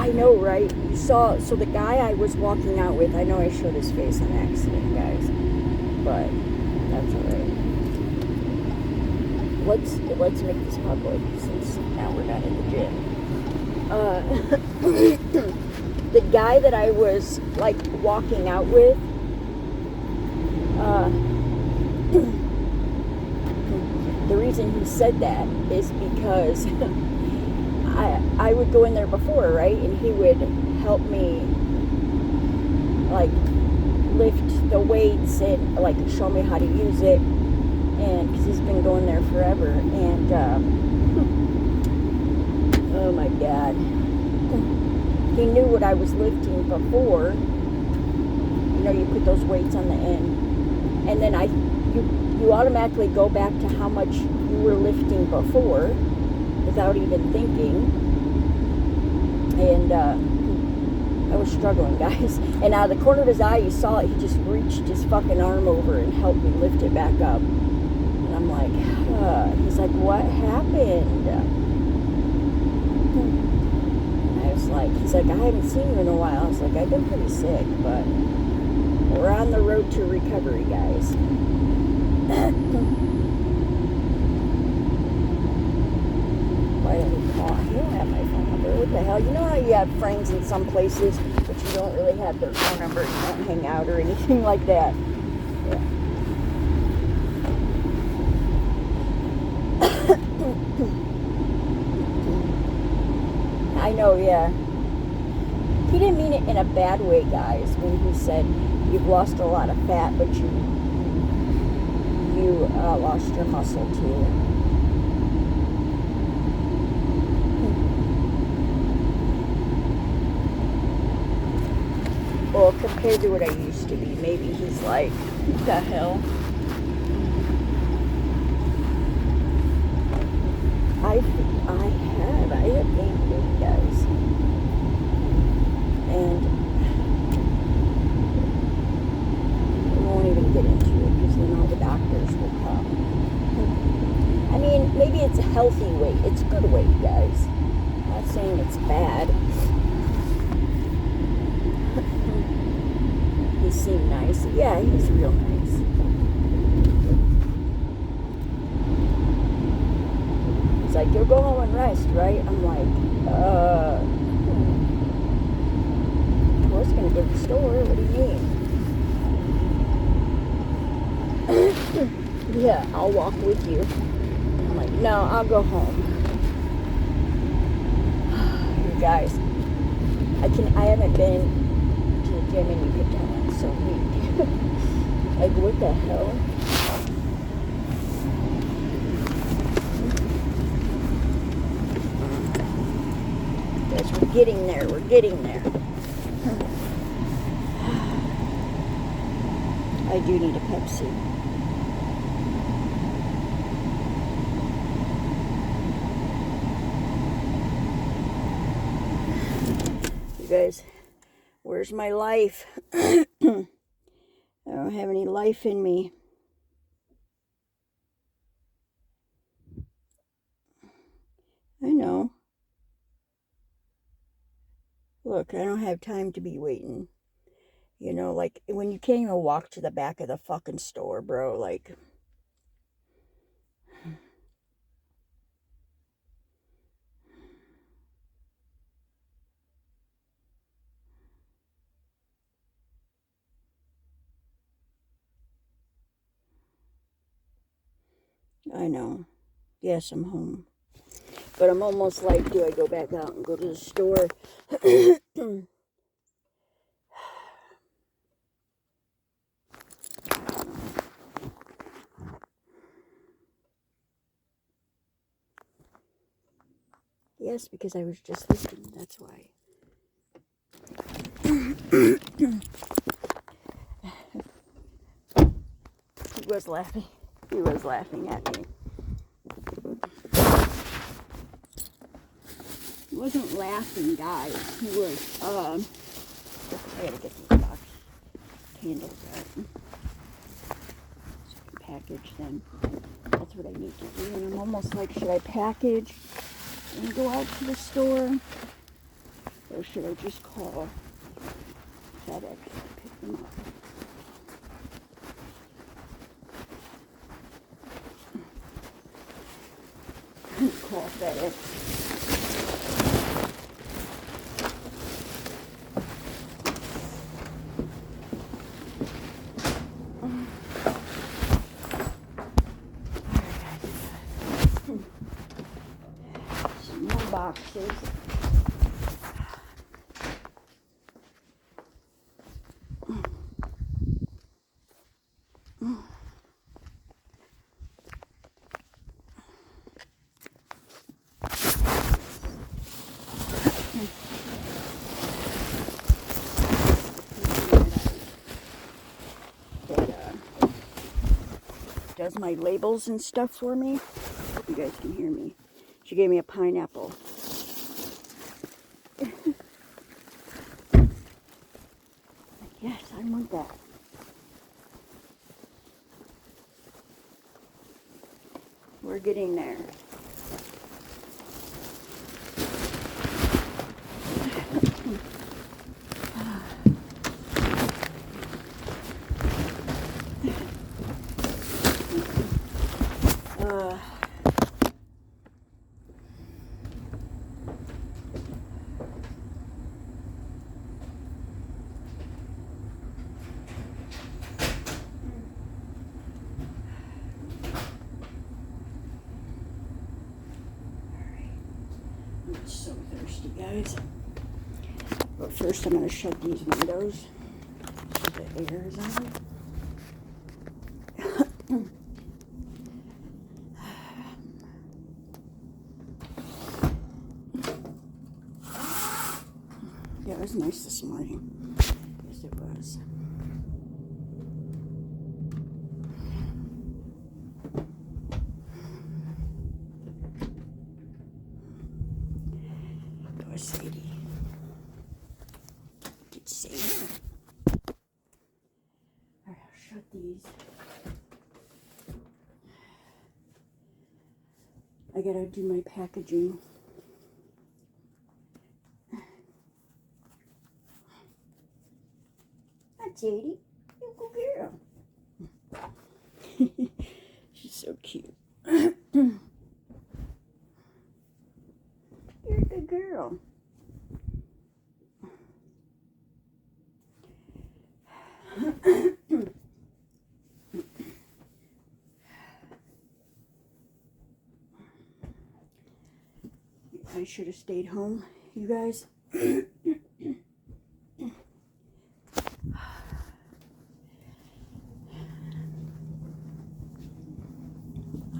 I know, right? You saw, so the guy I was walking out with, I know I showed his face on accident, guys, but that's alright. Let's make this public, since now we're not in the gym. The guy that I was, like, walking out with, the reason he said that is because I would go in there before, right? And he would help me, like, lift the weights and, like, show me how to use it. And, because he's been going there forever. And, oh my God. He knew what I was lifting before. You know, you put those weights on the end. And then you automatically go back to how much you were lifting before without even thinking. And I was struggling, guys. And out of the corner of his eye, you saw it. He just reached his fucking arm over and helped me lift it back up. And I'm like, he's like, what happened? And I was like, he's like, I haven't seen you in a while. I was like, I've been pretty sick, but we're on the road to recovery, guys. Why don't we call? You don't have my phone number. What the hell? You know how you have friends in some places, but you don't really have their phone number. You don't hang out or anything like that. Yeah. I know, yeah. He didn't mean it in a bad way, guys, when he said you've lost a lot of fat, but you lost your muscle too. Well, compared to what I used to be, maybe he's like, what the hell? I have gained weight, guys. And we won't even get into it because then all the doctors will come. I mean, maybe it's a healthy weight. It's good weight, guys. I'm not saying it's bad. He seemed nice. Yeah, he's real nice. He's like, you'll go home and rest, right? I'm like, I was going to go to the store. What do you mean? Yeah, I'll walk with you. I'm like, no, I'll go home. You guys, I haven't been to the gym and you could tell I'm so weak. Like, what the hell? Guys, we're getting there. We're getting there. I do need a Pepsi. You guys, where's my life? I don't have any life in me. I know. Look, I don't have time to be waiting. You know, like, when you can't even walk to the back of the fucking store, bro, like... I know. Yes, I'm home. But I'm almost like, do I go back out and go to the store? Yes, because I was just listening. That's why. He was laughing. He was laughing at me. He wasn't laughing, guys. He was, I gotta get these box candles out. So I can package them. That's what I need to do. And I'm almost like, should I package and go out to the store? Or should I just call FedEx to pick them up? Call FedEx. Some more boxes. Does my labels and stuff for me. Hope you guys can hear me. She gave me a pineapple. Yes, I want that. We're getting there. I'm so thirsty, guys. But first I'm going to shut these windows so the air is on. Yeah, it was nice this morning. Yes, it was. Go, Sadie. Get Sadie. Alright, I'll shut these. I gotta do my packaging. Sadie, you good girl. She's so cute. You're a good girl. I should have stayed home, you guys.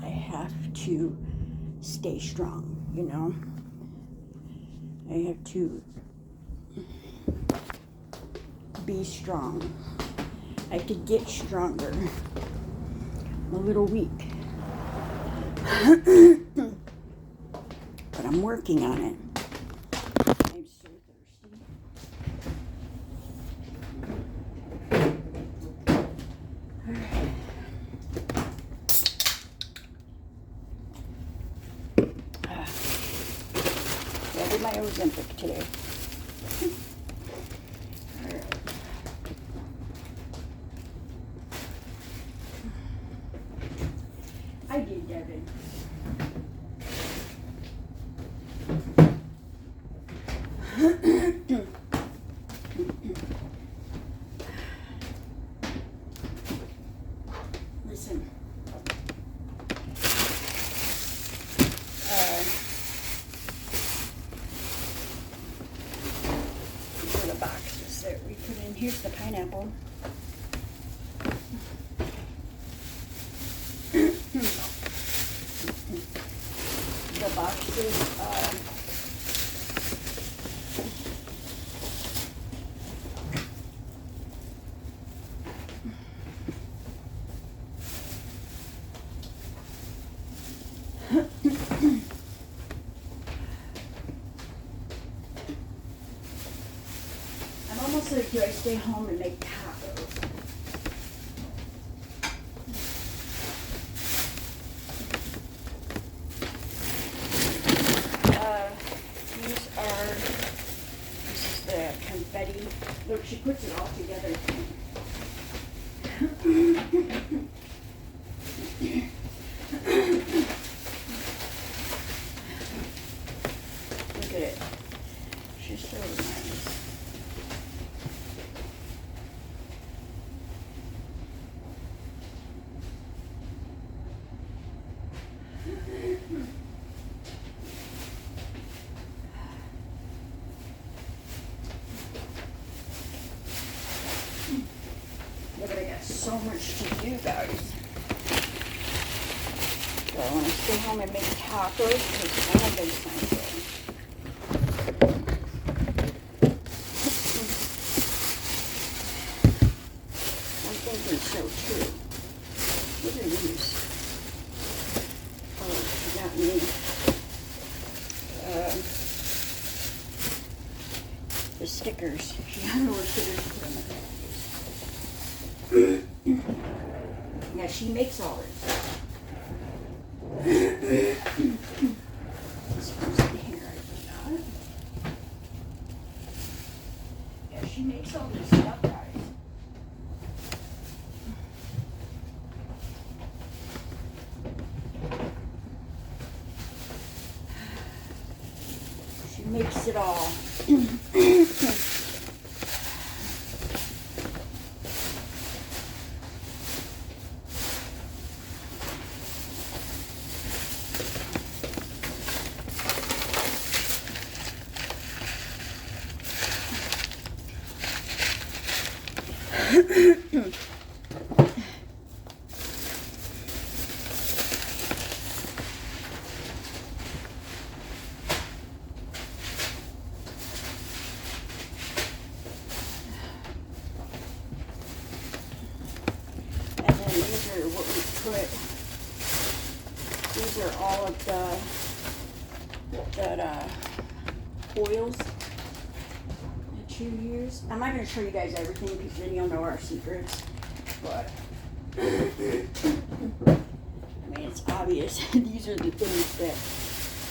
I have to stay strong, you know. I have to be strong. I have to get stronger. I'm a little weak. But I'm working on it. I'm so thirsty. Alright. I did my Ozempic today. Alright. I did, Devin. Listen. These are the boxes that we put in. Here's the pineapple. The boxes. I'm almost like, do I stay home and make tacos? These are Betty, look, she puts it all together. Look at it. She's so nice. Look, I got so much to do, guys. So I want to stay home and make tacos because I have been something. I'm thinking so too. What are these? Oh, she got me the stickers. She got me more stickers to put on the packages. Yeah, she makes all this. This goes in here, I forgot. Yeah, she makes all this stuff, guys. She makes it all. These are all of the oils that you use. I'm not going to show you guys everything because then you'll know our secrets. But I mean, it's obvious. These are the things that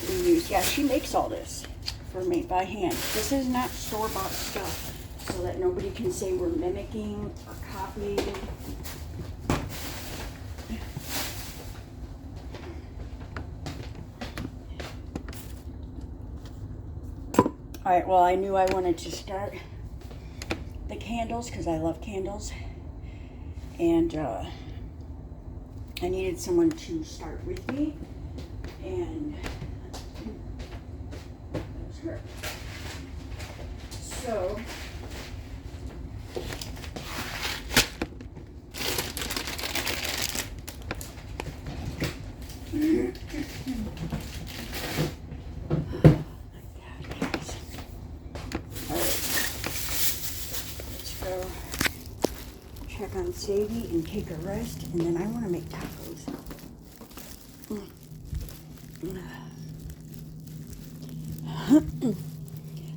we use. Yeah, she makes all this for me by hand. This is not store-bought stuff, so that nobody can say we're mimicking or copying. Alright, well, I knew I wanted to start the candles because I love candles. And I needed someone to start with me. And that was her. So, check on Sadie and take a rest, and then I want to make tacos.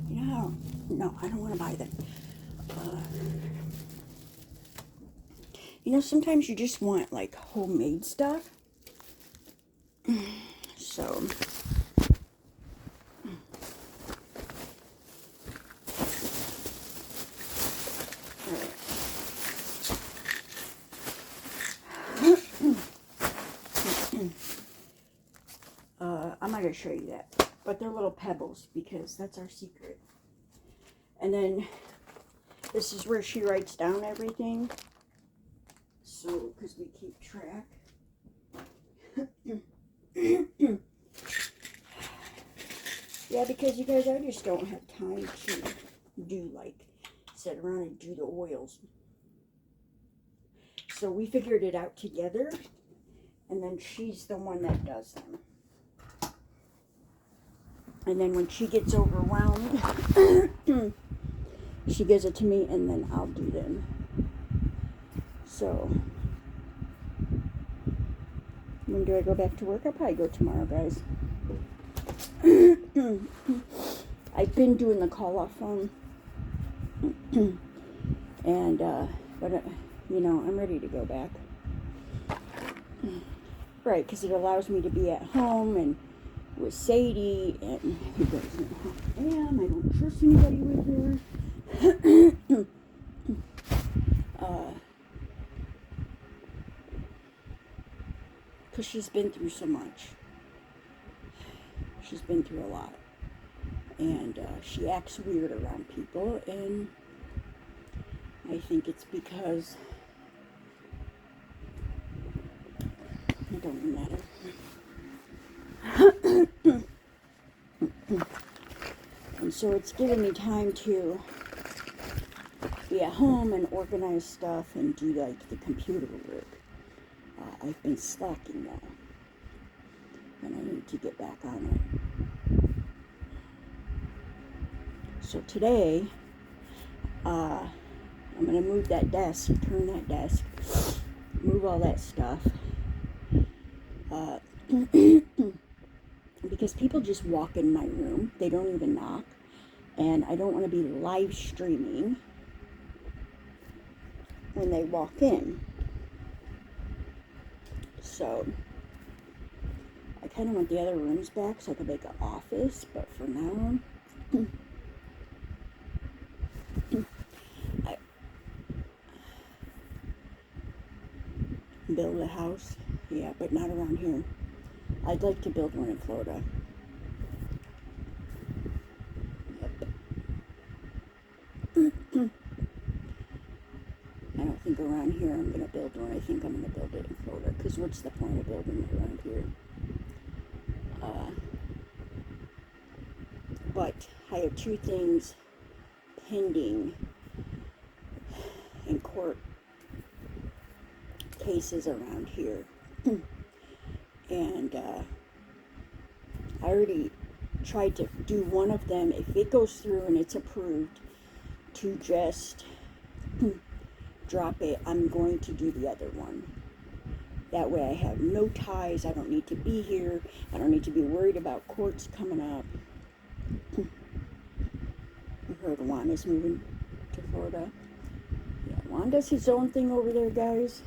You know, no, I don't want to buy them. You know, sometimes you just want like homemade stuff. So. I'm not going to show you that, but they're little pebbles because that's our secret. And then this is where she writes down everything, so because we keep track. Yeah, because you guys, I just don't have time to do like sit around and do the oils. So we figured it out together, and then she's the one that does them. And then when she gets overwhelmed, she gives it to me, and then I'll do them. So, when do I go back to work? I'll probably go tomorrow, guys. I've been doing the call-off phone. And, but, you know, I'm ready to go back. Right, because it allows me to be at home and with Sadie, and you guys know how I am. I don't trust anybody with her. Because she's been through so much. She's been through a lot. And she acts weird around people, and I think it's because it don't matter. And so it's given me time to be at home and organize stuff and do like the computer work. I've been slacking though, and I need to get back on it. So today, I'm going to move that desk, turn that desk, move all that stuff. Because people just walk in my room. They don't even knock. And I don't want to be live streaming when they walk in. So I kind of want the other rooms back so I can make an office. But for now, build a house. Yeah, but not around here. I'd like to build one in Florida. Yep. I don't think around here I'm going to build one. I think I'm going to build it in Florida. Because what's the point of building it around here? But I have two things pending in court cases around here. And I already tried to do one of them. If it goes through and it's approved, to just drop it, I'm going to do the other one. That way I have no ties. I don't need to be here. I don't need to be worried about courts coming up. I heard Wanda's moving to Florida. Yeah, Wanda's his own thing over there, guys.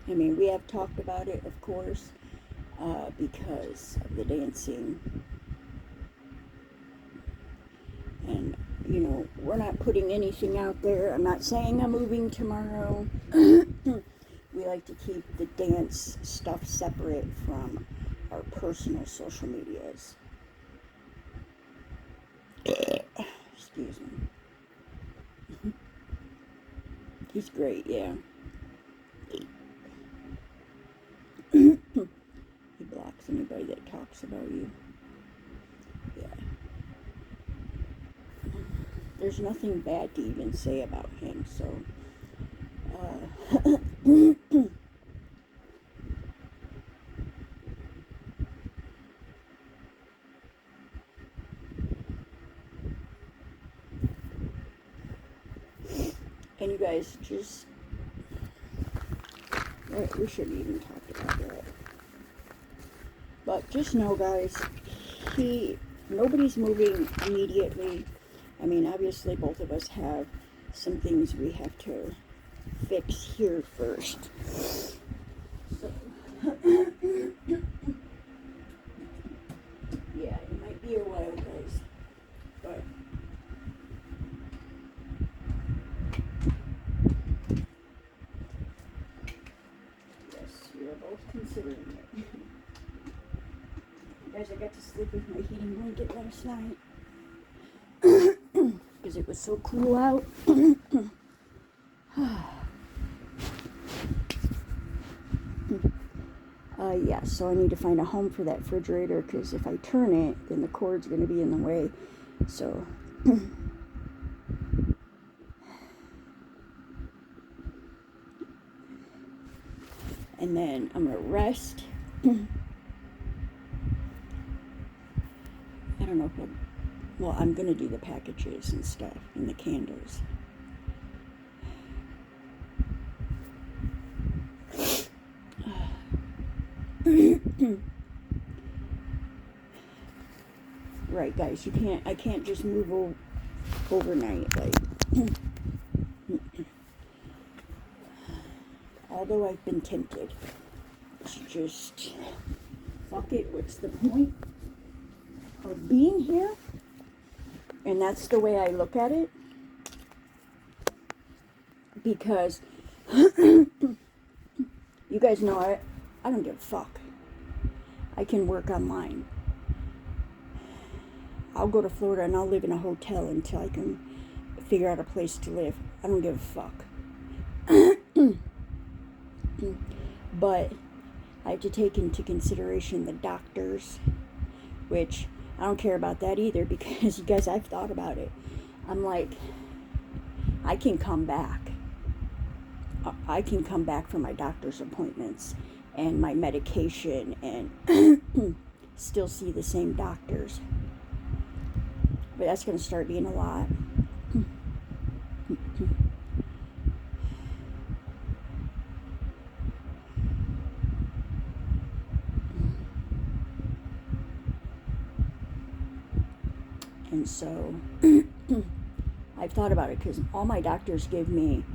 I mean, we have talked about it, of course, because of the dancing. And, you know, we're not putting anything out there. I'm not saying I'm moving tomorrow. We like to keep the dance stuff separate from our personal social medias. Excuse me. He's great, yeah. He blocks anybody that talks about you. Yeah. There's nothing bad to even say about him, so and you guys just, we shouldn't even talk about that. But just know, guys, nobody's moving immediately. I mean, obviously both of us have some things we have to fix here first. So, yeah, it might be a while, guys, but yes, we are both considering it. Guys, I got to sleep with my heating blanket last night because it was so cool out. Yeah, so I need to find a home for that refrigerator, because if I turn it, then the cord's going to be in the way. So and then I'm going to rest. I don't know if well, I'm going to do the packages and stuff and the candles. Right, guys, I can't just move overnight, like, although I've been tempted to just fuck it, what's the point of being here? And that's the way I look at it. Because you guys know I don't give a fuck. I can work online. I'll go to Florida and I'll live in a hotel until I can figure out a place to live. I don't give a fuck. But I have to take into consideration the doctors, which I don't care about that either, because you guys, I've thought about it. I'm like, I can come back. I can come back for my doctor's appointments and my medication and still see the same doctors. But that's going to start being a lot. And so I've thought about it, because all my doctors give me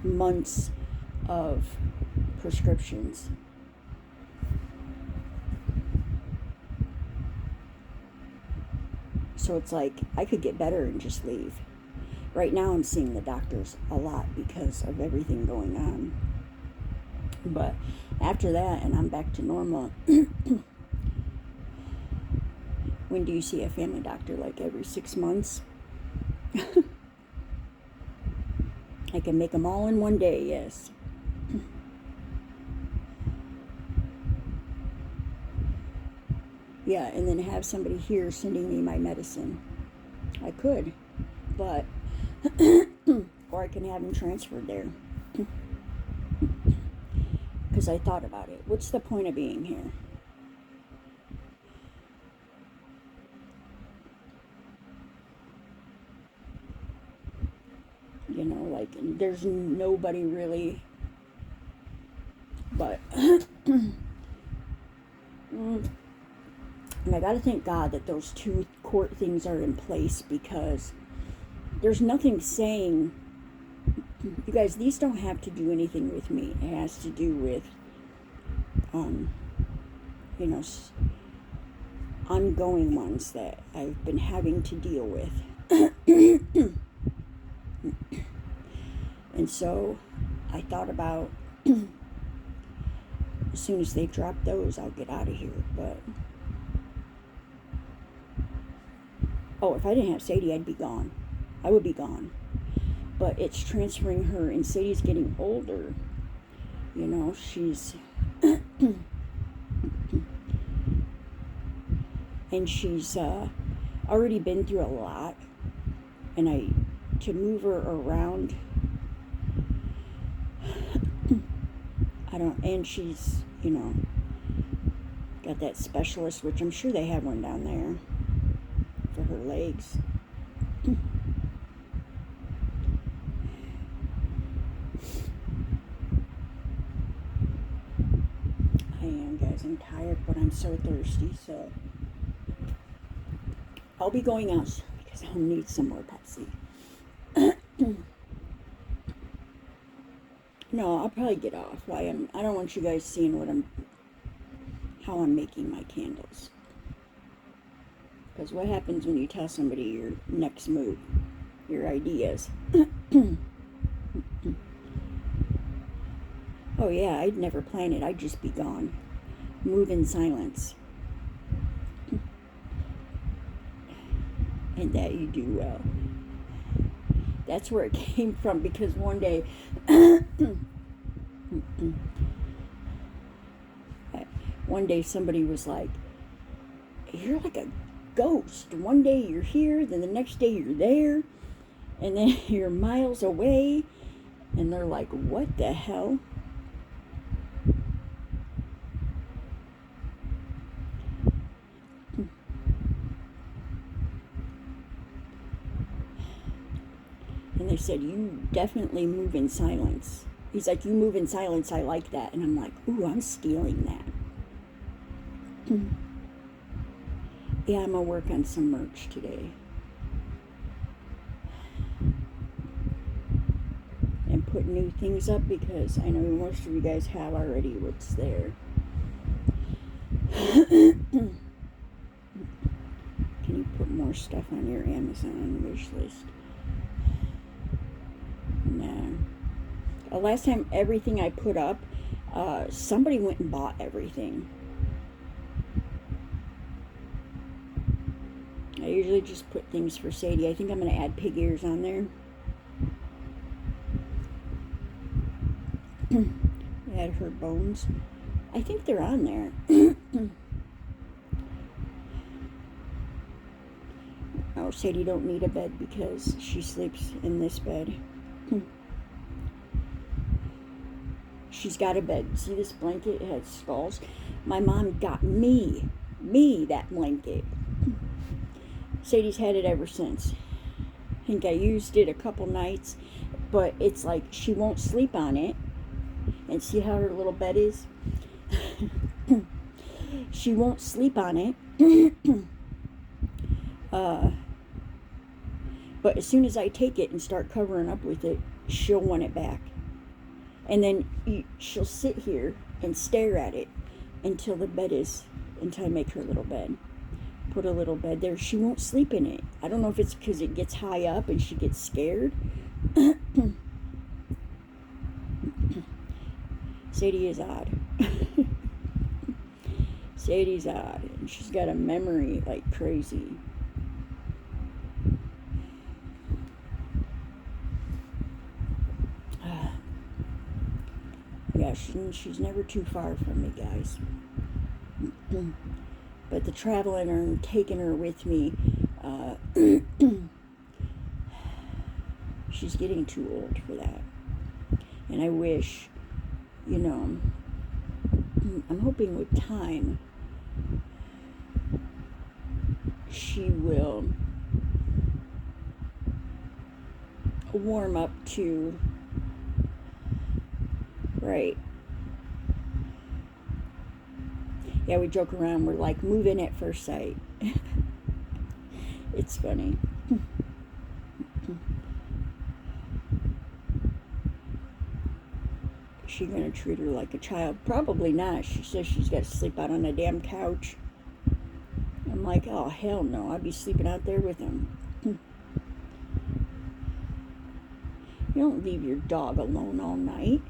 months of prescriptions. So it's like I could get better and just leave. Right now I'm seeing the doctors a lot because of everything going on. But after that, and I'm back to normal. When do you see a family doctor? Like every 6 months? I can make them all in one day, yes. Yeah, and then have somebody here sending me my medicine. I could, but, or I can have them transferred there. Because I thought about it. What's the point of being here? You know, like, there's nobody really, but, and I gotta thank God that those 2 court things are in place, because there's nothing saying, you guys, these don't have to do anything with me. It has to do with, you know, ongoing ones that I've been having to deal with. And so I thought about, as soon as they drop those, I'll get out of here. But, oh, if I didn't have Sadie, I'd be gone. I would be gone. But it's transferring her, and Sadie's getting older. You know, she's, and she's already been through a lot. And to move her around, and she's, you know, got that specialist, which I'm sure they have one down there for her legs. I am, guys, I'm tired, but I'm so thirsty, so I'll be going out soon, because I'll need some more Pepsi. No, I'll probably get off. I don't want you guys seeing how I'm making my candles. Because what happens when you tell somebody your next move, your ideas? Oh yeah, I'd never plan it. I'd just be gone. Move in silence. And that you do well. That's where it came from, because one day somebody was like, you're like a ghost. One day you're here, then the next day you're there, and then you're miles away, and they're like, what the hell? And they said, you definitely move in silence. He's like, you move in silence, I like that. And I'm like, ooh, I'm stealing that. Yeah, I'm going to work on some merch today. And put new things up, because I know most of you guys have already what's there. Can you put more stuff on your Amazon wish list? No. Last time, everything I put up, somebody went and bought everything. I usually just put things for Sadie. I think I'm going to add pig ears on there. Add her bones. I think they're on there. Oh, Sadie don't need a bed because she sleeps in this bed. She's got a bed. See this blanket? It has skulls. My mom got me that blanket. Sadie's had it ever since. I think I used it a couple nights, but it's like she won't sleep on it. And see how her little bed is? She won't sleep on it. But as soon as I take it and start covering up with it, she'll want it back. And then she'll sit here and stare at it until I make her little bed. Put a little bed there. She won't sleep in it. I don't know if it's because it gets high up and she gets scared. Sadie is odd. Sadie's odd. And she's got a memory like crazy. Yeah, she's never too far from me, guys. But the traveling her and taking her with me, she's getting too old for that. And I wish, I'm hoping with time, she will warm up to, right. Yeah, we joke around, we're like moving at first sight. It's funny. Is she gonna treat her like a child? Probably not. She says she's got to sleep out on a damn couch. I'm like, oh hell no, I'd be sleeping out there with him. You don't leave your dog alone all night.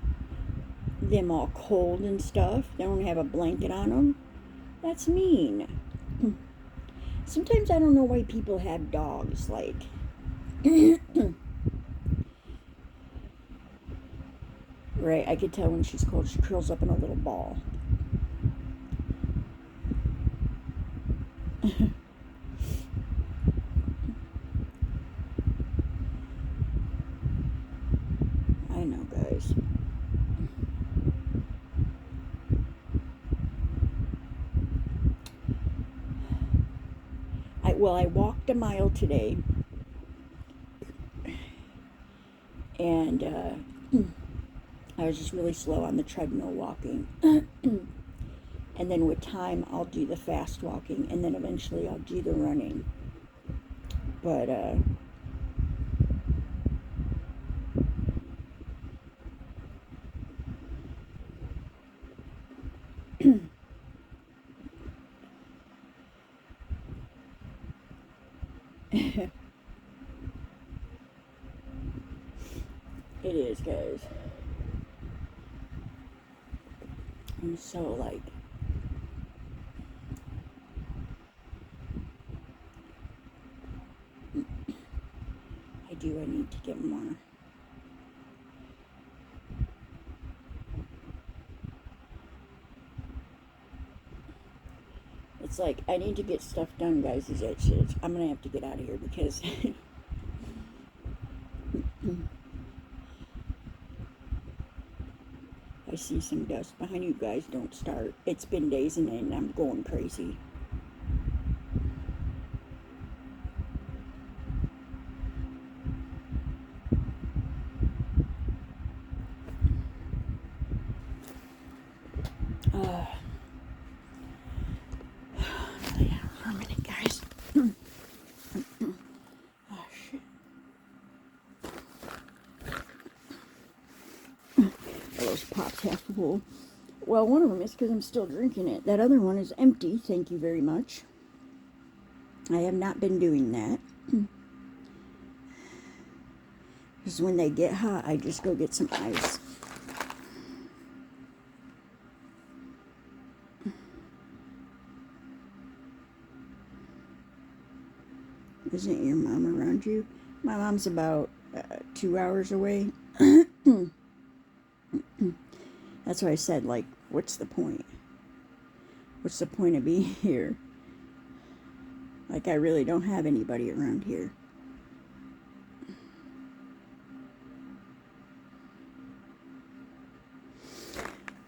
Them all cold and stuff. They don't have a blanket on them. That's mean. Sometimes I don't know why people have dogs. Like, right, I could tell when she's cold. She curls up in a little ball. I know, guys. I walked a mile today, and I was just really slow on the treadmill walking. And then with time, I'll do the fast walking, and then eventually I'll do the running. But, it is, guys. I'm so like, I need to get more. It's like, I need to get stuff done, guys. I'm going to have to get out of here because I see some dust behind you guys. Don't start. It's been days and I'm going crazy. For a minute, guys. Oh, shit. Those pops half full. Well, one of them is because I'm still drinking it. That other one is empty. Thank you very much. I have not been doing that. Because when they get hot, I just go get some ice. Isn't your mom around you? My mom's about 2 hours away. That's why I said, like, what's the point? What's the point of being here? Like, I really don't have anybody around here.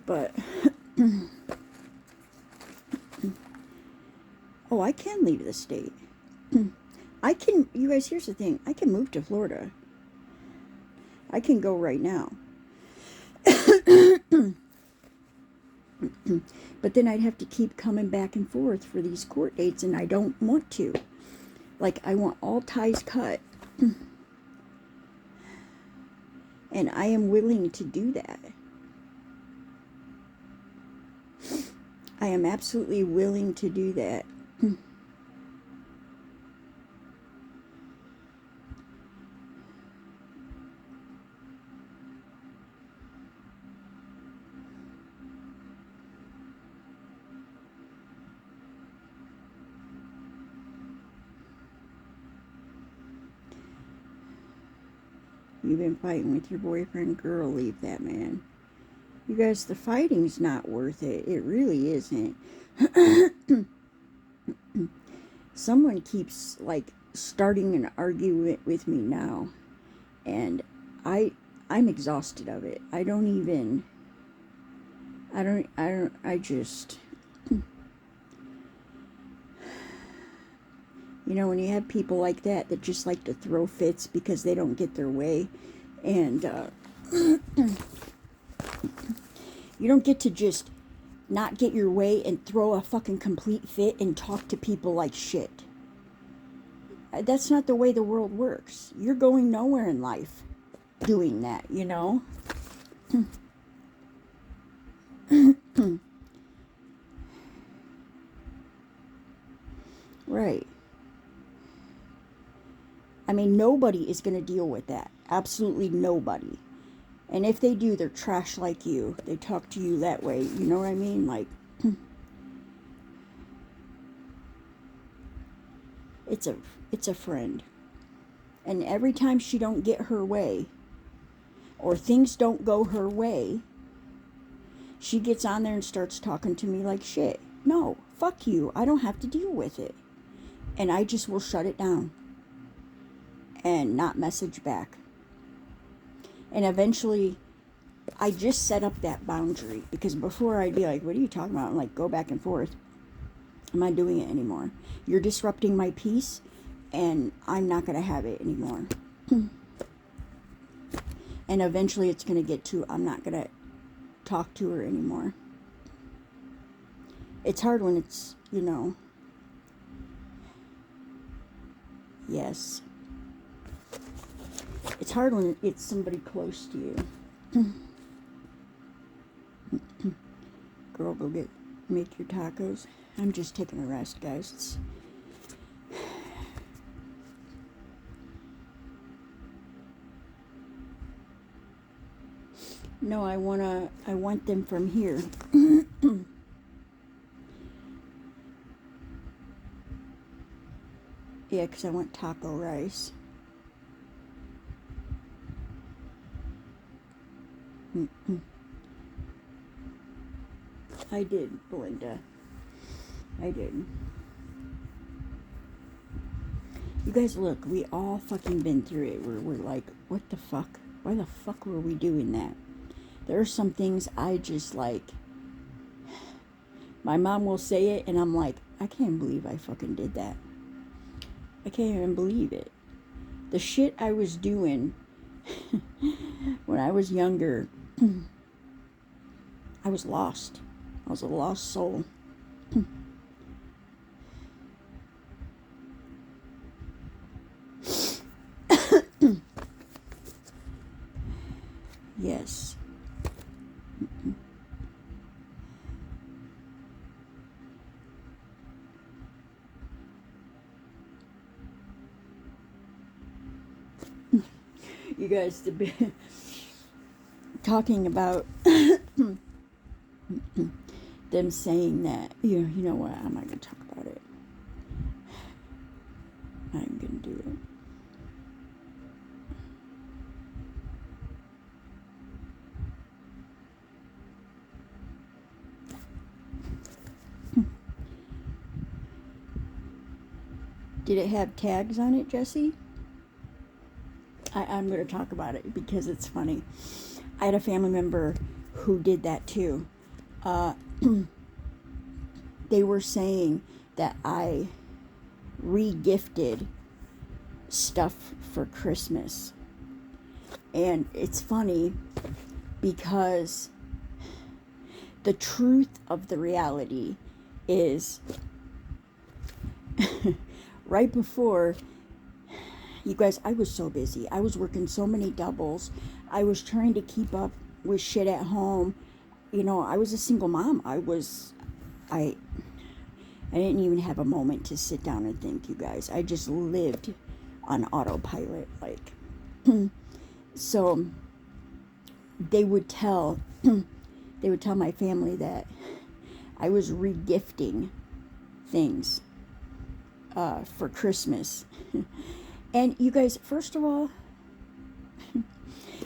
But, oh, I can leave the state. I can, you guys, here's the thing. I can move to Florida. I can go right now. But then I'd have to keep coming back and forth for these court dates, and I don't want to. Like, I want all ties cut. And I am willing to do that. I am absolutely willing to do that. You've been fighting with your boyfriend. Girl, leave that man. You guys, the fighting's not worth it. It really isn't. Someone keeps, like, starting an argument with me now. And I'm exhausted of it. I just... You know, when you have people like that just like to throw fits because they don't get their way. And, you don't get to just not get your way and throw a fucking complete fit and talk to people like shit. That's not the way the world works. You're going nowhere in life doing that, you know? Right. I mean, nobody is going to deal with that. Absolutely nobody. And if they do, they're trash like you. They talk to you that way. You know what I mean? Like, it's a friend. And every time she don't get her way, or things don't go her way, she gets on there and starts talking to me like shit. No, fuck you. I don't have to deal with it. And I just will shut it down. And not message back. And eventually, I just set up that boundary. Because before I'd be like, what are you talking about? And like, go back and forth. I'm not doing it anymore. You're disrupting my peace. And I'm not going to have it anymore. And eventually it's going to get to, I'm not going to talk to her anymore. It's hard when it's, you know. Yes. It's hard when it's somebody close to you. Girl, go make your tacos. I'm just taking a rest, guys. No, I want them from here. Yeah, because I want taco rice. I did, Belinda. I did. You guys, look, we all fucking been through it. We're like, what the fuck? Why the fuck were we doing that? There are some things I just like. My mom will say it, and I'm like, I can't believe I fucking did that. I can't even believe it. The shit I was doing when I was younger, I was lost. I was a lost soul. Yes. You guys to be talking about them saying that, you know what, I'm not going to talk about it. I'm going to do it. Did it have tags on it, Jesse? I'm going to talk about it because it's funny. I had a family member who did that too. They were saying that I re-gifted stuff for Christmas. And it's funny because the truth of the reality is right before, you guys, I was so busy. I was working so many doubles. I was trying to keep up with shit at home. You know, I was a single mom. I didn't even have a moment to sit down and think, you guys. I just lived on autopilot, like. So they would tell my family that I was regifting things for Christmas. And you guys, first of all,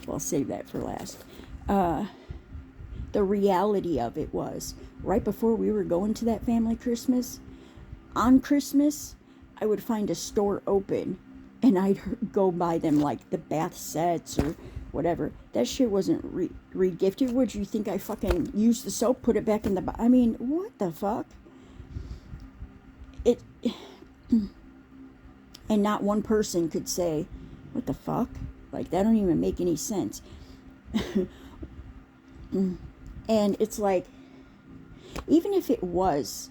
well, I'll save that for last. The reality of it was, right before we were going to that family Christmas, on Christmas, I would find a store open, and I'd go buy them, like, the bath sets or whatever. That shit wasn't re-gifted. Would you think I fucking used the soap, put it back in the... I mean, what the fuck? And not one person could say, what the fuck? Like, that don't even make any sense. And it's like, even if it was,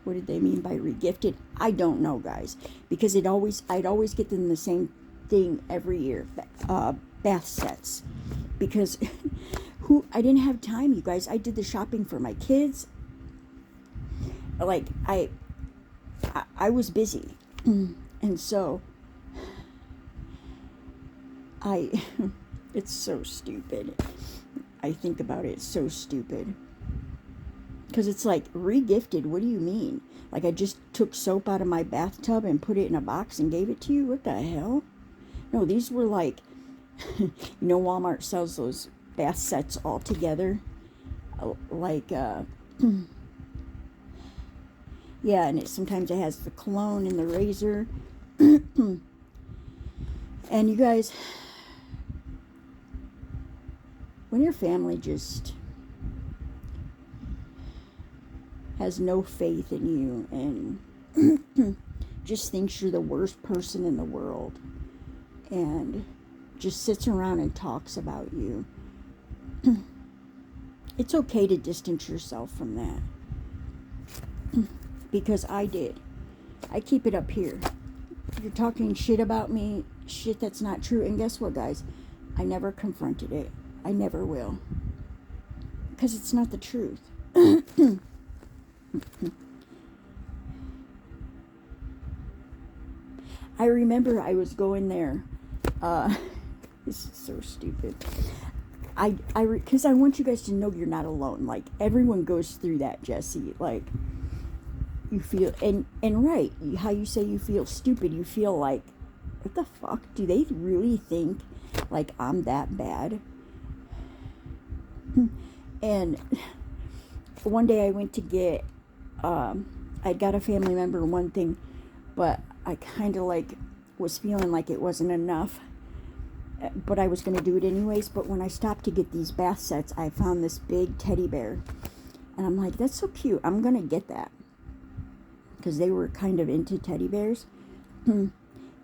what did they mean by regifted? I don't know, guys, because I'd always get them the same thing every year, bath sets, because I didn't have time, you guys. I did the shopping for my kids. Like, I was busy, and so it's so stupid. I think about it, it's so stupid. Because it's like, re-gifted, what do you mean? Like, I just took soap out of my bathtub and put it in a box and gave it to you? What the hell? No, these were like, you know, Walmart sells those bath sets all together. Like, yeah, and sometimes it has the cologne and the razor. And you guys, when your family just has no faith in you and just thinks you're the worst person in the world and just sits around and talks about you, it's okay to distance yourself from that. Because I did. I keep it up here. You're talking shit about me, shit that's not true. And guess what, guys? I never confronted it. I never will. Because it's not the truth. I remember I was going there. This is so stupid. Because I want you guys to know you're not alone. Like, everyone goes through that, Jesse. Like, you feel, and right, how you say you feel stupid, you feel like, what the fuck? Do they really think, like, I'm that bad? And one day I went to get, I got a family member one thing, but I kind of, like, was feeling like it wasn't enough, but I was going to do it anyways. But when I stopped to get these bath sets, I found this big teddy bear, and I'm like, that's so cute, I'm going to get that. Because they were kind of into teddy bears.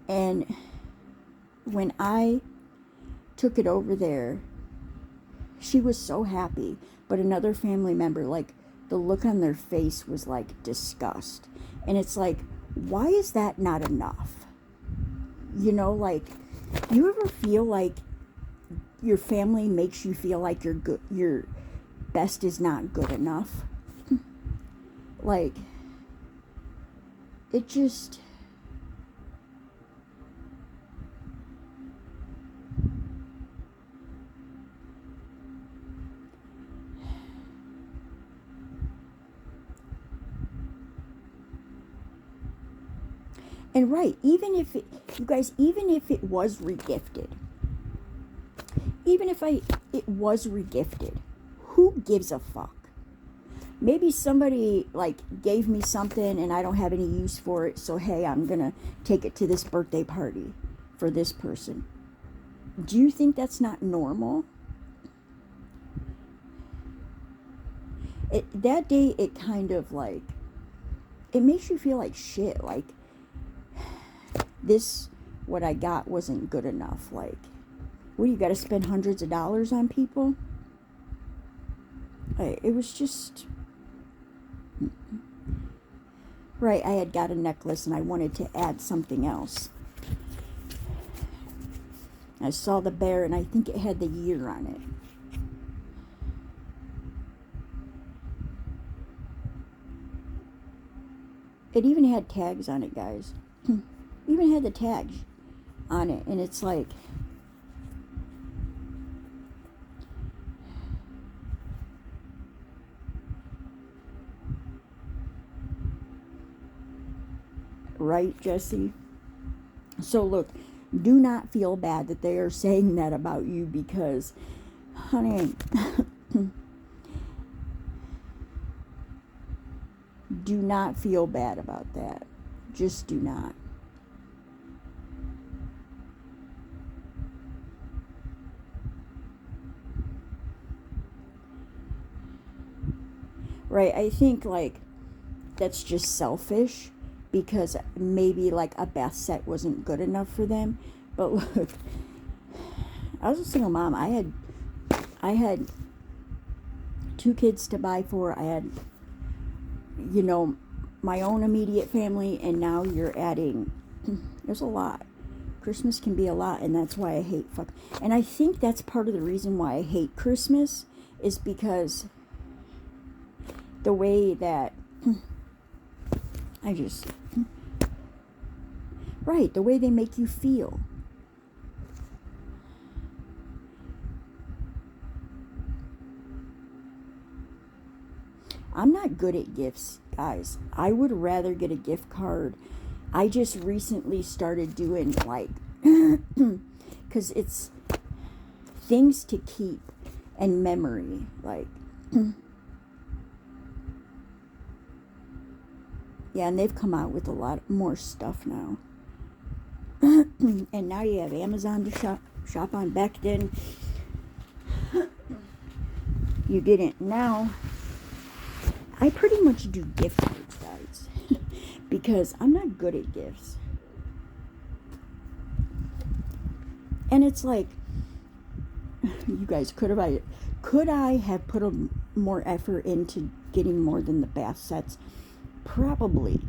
And when I took it over there, she was so happy. But another family member, like, the look on their face was like disgust. And it's like, why is that not enough? You know, like, you ever feel like your family makes you feel like your best is not good enough? Like, it just, And right, even if it, you guys, even if it was regifted, even if it was regifted, who gives a fuck? Maybe somebody like gave me something and I don't have any use for it, so hey, I'm gonna take it to this birthday party for this person. Do you think that's not normal? That day, it kind of like, it makes you feel like shit. Like, what I got wasn't good enough. Like, what, you gotta spend hundreds of dollars on people? It was just... Right, I had got a necklace and I wanted to add something else. I saw the bear and I think it had the year on it. It even had tags on it, guys. Even had the tags on it. And it's like... Right, Jesse? So look, do not feel bad that they are saying that about you, because, honey... do not feel bad about that. Just do not. Right, I think like that's just selfish, because maybe like a bath set wasn't good enough for them. But look, I was a single mom. I had 2 kids to buy for. I had, you know, my own immediate family, and now you're adding... There's a lot. Christmas can be a lot, and that's why I hate And I think that's part of the reason why I hate Christmas, is because the way that I just... Right, the way they make you feel. I'm not good at gifts, guys. I would rather get a gift card. I just recently started doing like, because it's things to keep and memory. Like, yeah, and they've come out with a lot more stuff now. And now you have Amazon to shop on. Back then, you didn't. Now, I pretty much do gift cards, guys, because I'm not good at gifts. And it's like, you guys, could I have put more effort into getting more than the bath sets? Probably.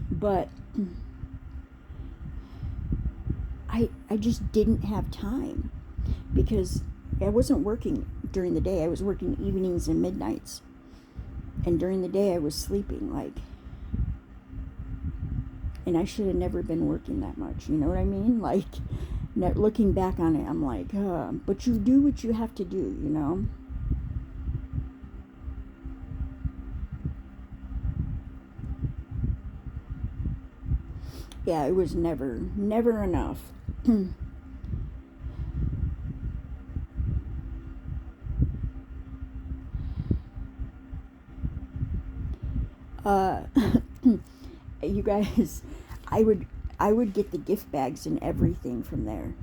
But I just didn't have time, because I wasn't working during the day. I was working evenings and midnights. And during the day I was sleeping, like, and I should have never been working that much, you know what I mean? Like, looking back on it, I'm like, but you do what you have to do, you know? Yeah, it was never enough. You guys, I would get the gift bags and everything from there.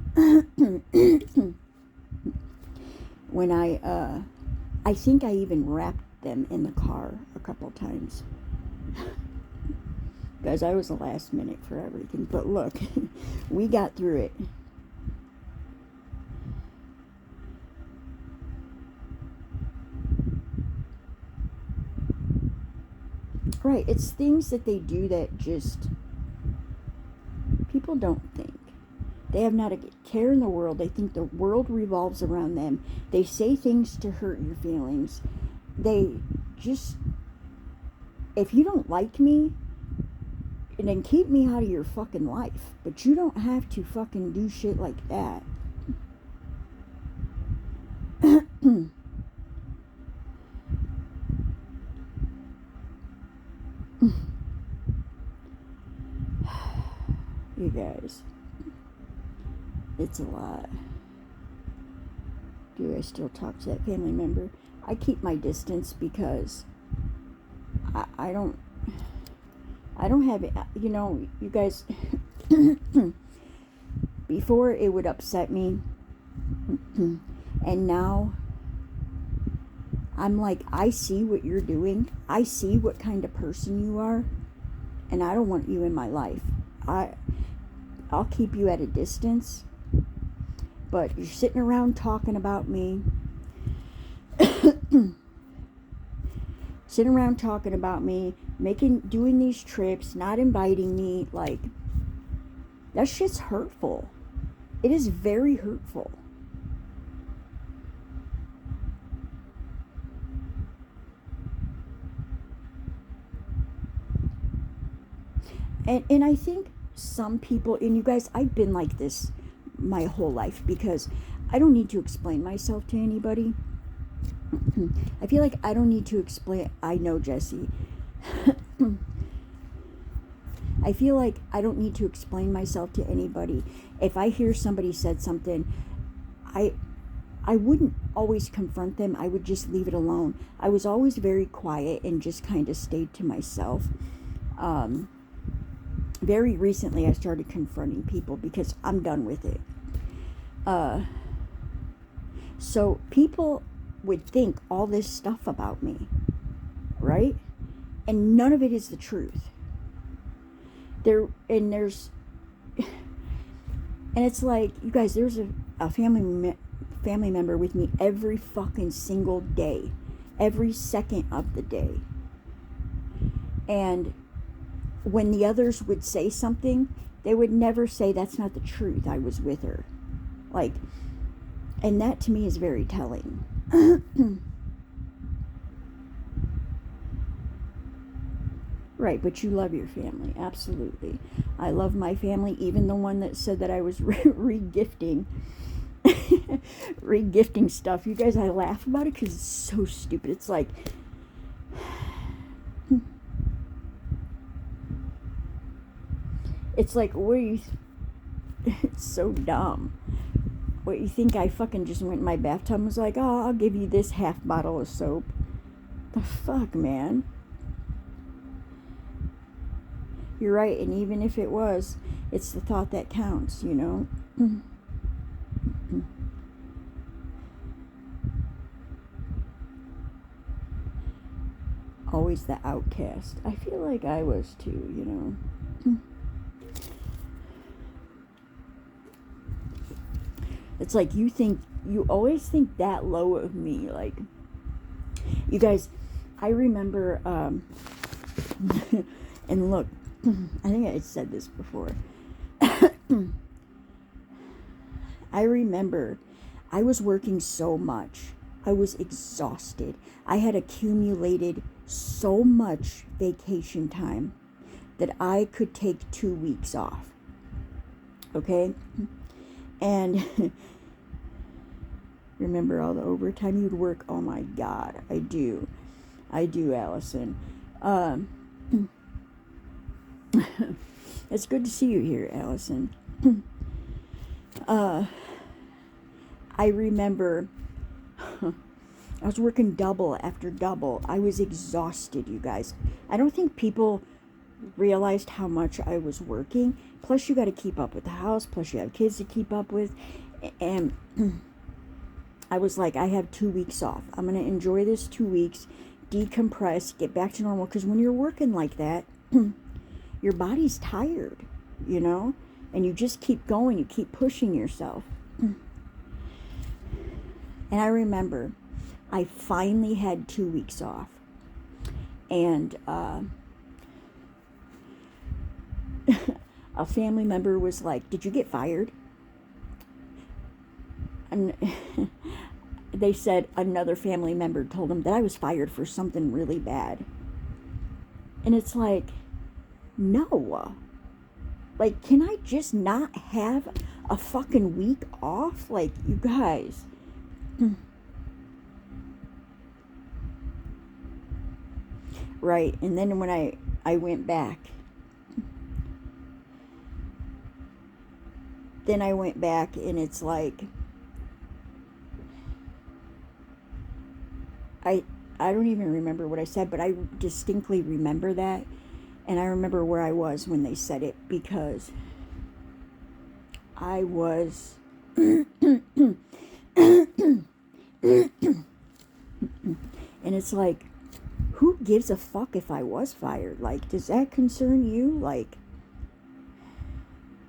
When I think I even wrapped them in the car a couple times. Guys, I was the last minute for everything. But look, we got through it. Right, it's things that they do that just people don't think. They have not a care in the world. They think the world revolves around them. They say things to hurt your feelings. They just, if you don't like me, then keep me out of your fucking life. But you don't have to fucking do shit like that. You guys, it's a lot. Do I still talk to that family member? I keep my distance because I don't have it. You know, you guys, before it would upset me, and now I'm like, I see what you're doing. I see what kind of person you are, and I don't want you in my life. I'll keep you at a distance, but you're sitting around talking about me. Sitting around talking about me, doing these trips, not inviting me, like, that shit's hurtful. It is very hurtful. And I think some people, and you guys, I've been like this my whole life because I don't need to explain myself to anybody. I feel like I don't need to explain. I know, Jesse. I feel like I don't need to explain myself to anybody. If I hear somebody said something, I wouldn't always confront them. I would just leave it alone. I was always very quiet and just kind of stayed to myself. Very recently, I started confronting people because I'm done with it. So people would think all this stuff about me, right? And none of it is the truth. And it's like, you guys, there's a family member with me every fucking single day, every second of the day. And when the others would say something, they would never say that's not the truth. I was with her. Like, and that to me is very telling. Right, but you love your family. Absolutely. I love my family, even the one that said that I was re-gifting. Re-gifting stuff. You guys, I laugh about it because it's so stupid. It's like, what do you... It's so dumb. What, you think I fucking just went in my bathtub and was like, oh, I'll give you this half bottle of soap? The fuck, man? You're right, and even if it was, it's the thought that counts, you know? Always the outcast. I feel like I was too, you know? It's like you always think that low of me. Like, you guys, I remember, and look, I think I said this before. I remember I was working so much. I was exhausted. I had accumulated so much vacation time that I could take 2 weeks off. Okay? And remember all the overtime you'd work? Oh my God, I do, Allison. It's good to see you here, Allison. I remember I was working double after double. I was exhausted, you guys. I don't think people realized how much I was working. Plus, you got to keep up with the house. Plus, you have kids to keep up with. And I was like, I have 2 weeks off. I'm going to enjoy this 2 weeks, decompress, get back to normal. Because when you're working like that, your body's tired, you know? And you just keep going. You keep pushing yourself. And I remember I finally had 2 weeks off. And a family member was like, did you get fired? And they said another family member told them that I was fired for something really bad. And it's like, no. Like, can I just not have a fucking week off? Like, you guys. Right. And then when I went back, then I went back, and it's like, I don't even remember what I said, but I distinctly remember that. And I remember where I was when they said it, because I was and it's like, who gives a fuck if I was fired? Like, does that concern you? Like,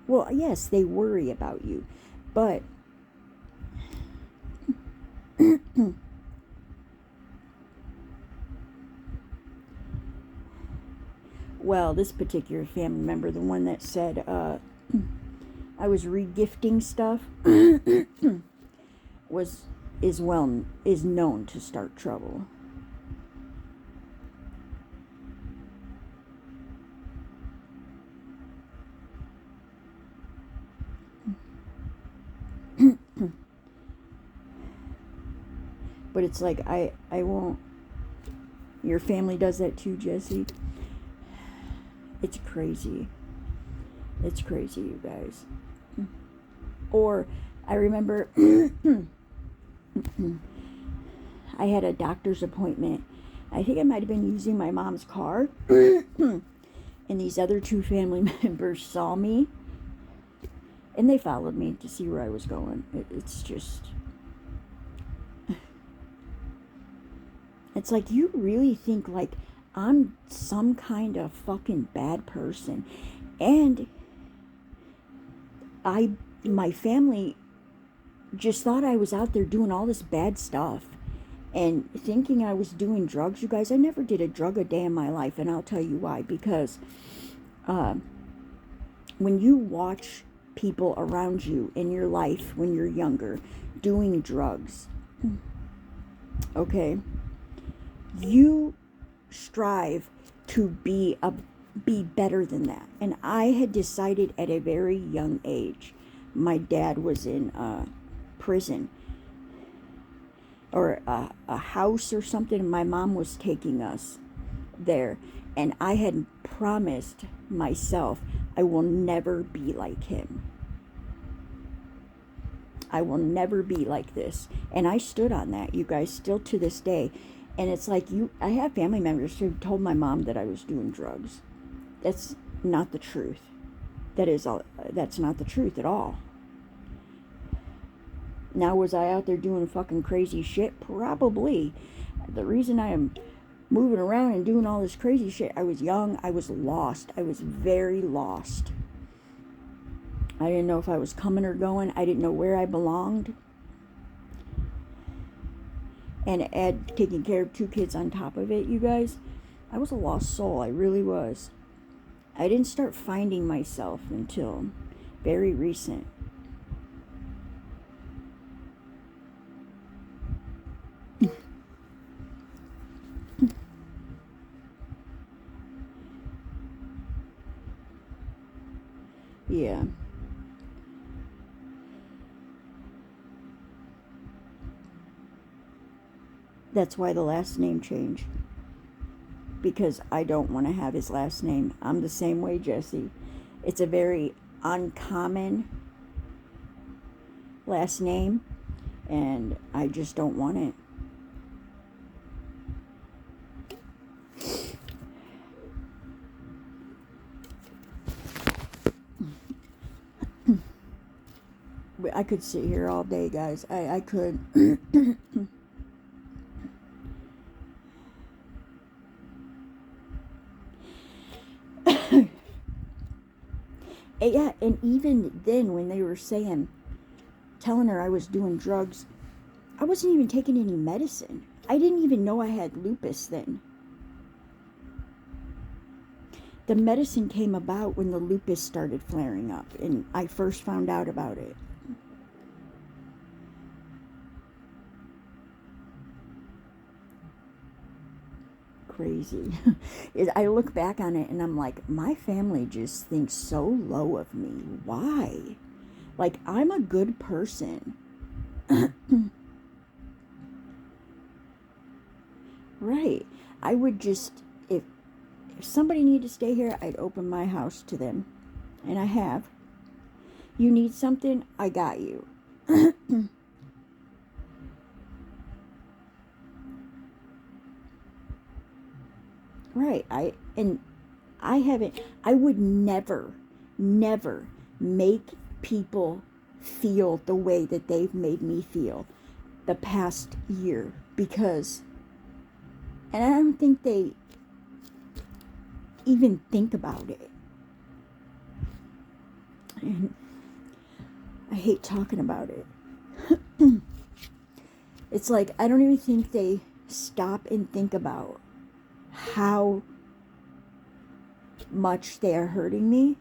well, yes, they worry about you, but well, this particular family member, the one that said I was regifting stuff, is known to start trouble. But it's like, I won't. Your family does that too, Jesse? It's crazy. It's crazy, you guys. Or, I remember I had a doctor's appointment. I think I might have been using my mom's car. And these other two family members saw me. And they followed me to see where I was going. It's just... It's like, you really think like I'm some kind of fucking bad person. And my family just thought I was out there doing all this bad stuff and thinking I was doing drugs. You guys, I never did a drug a day in my life, and I'll tell you why. Because when you watch people around you in your life when you're younger doing drugs, okay, you strive to be better than that. And I had decided at a very young age. My dad was in prison, or a house or something, and my mom was taking us there, and I had promised myself I will never be like him. I will never be like this. And I stood on that, you guys, still to this day. And it's like, I have family members who told my mom that I was doing drugs. That's not the truth. That's not the truth at all. Now, was I out there doing fucking crazy shit? Probably. The reason I am moving around and doing all this crazy shit, I was young, I was lost. I was very lost. I didn't know if I was coming or going. I didn't know where I belonged. And add taking care of 2 kids on top of it, you guys, I was a lost soul. I really was. I didn't start finding myself until very recent. Yeah. That's why the last name changed. Because I don't want to have his last name. I'm the same way, Jesse. It's a very uncommon last name, and I just don't want it. I could sit here all day, guys. I could. Yeah, and even then, when they were telling her I was doing drugs, I wasn't even taking any medicine. I didn't even know I had lupus then. The medicine came about when the lupus started flaring up, and I first found out about it. Crazy. I look back on it and I'm like, my family just thinks so low of me. Why? Like, I'm a good person. Right. I would just, if somebody needed to stay here, I'd open my house to them. And I have. You need something? I got you. Right. I would never make people feel the way that they've made me feel the past year, because, and I don't think they even think about it. And I hate talking about it. It's like, I don't even think they stop and think about how much they are hurting me.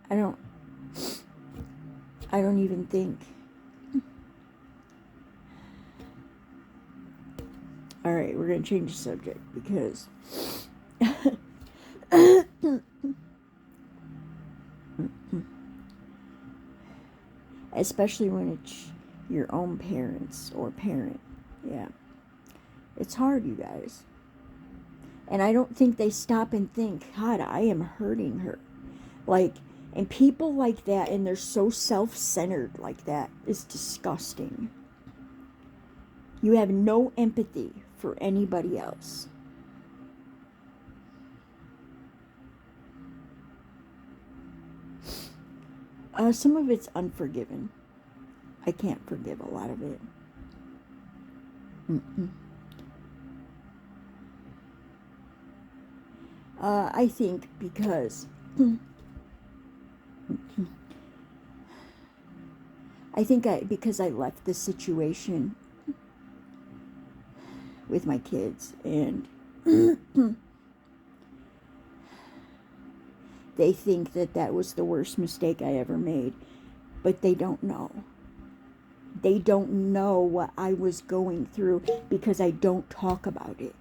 I don't even think. All right, we're going to change the subject because especially when it's your own parents or parent. Yeah. It's hard, you guys. And I don't think they stop and think, God, I am hurting her. Like, and people like that, and they're so self-centered like that, is disgusting. You have no empathy for anybody else. Some of it's unforgiven. I can't forgive a lot of it. I think because because I left the situation with my kids, and they think that was the worst mistake I ever made, but they don't know. They don't know what I was going through because I don't talk about it.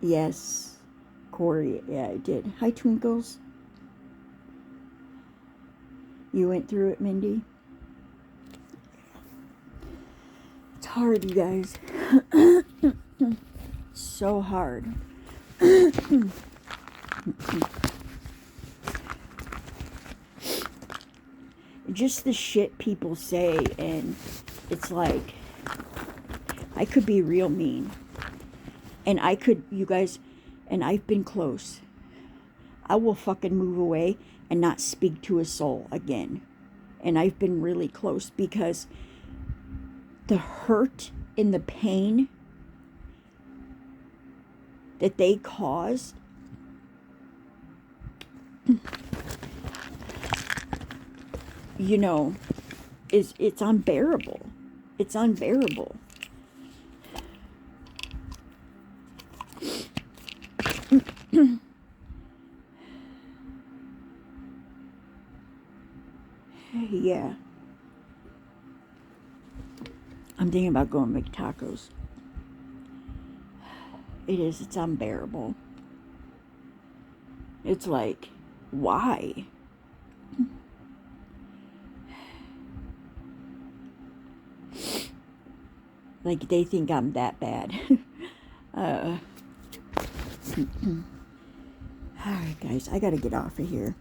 Yes, Corey, yeah, I did. Hi, Twinkles. You went through it, Mindy? It's hard, you guys. So hard. Just the shit people say, and it's like, I could be real mean. And I could, you guys, and I've been close. I will fucking move away and not speak to a soul again. And I've been really close because the hurt and the pain that they caused, you know, it's unbearable. It's unbearable. Yeah. I'm thinking about going to make tacos. It's unbearable. It's like, why? Like, they think I'm that bad. Alright, guys, I gotta get off of here.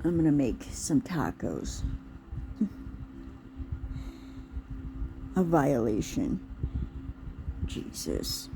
I'm gonna make some tacos. A violation. Jesus.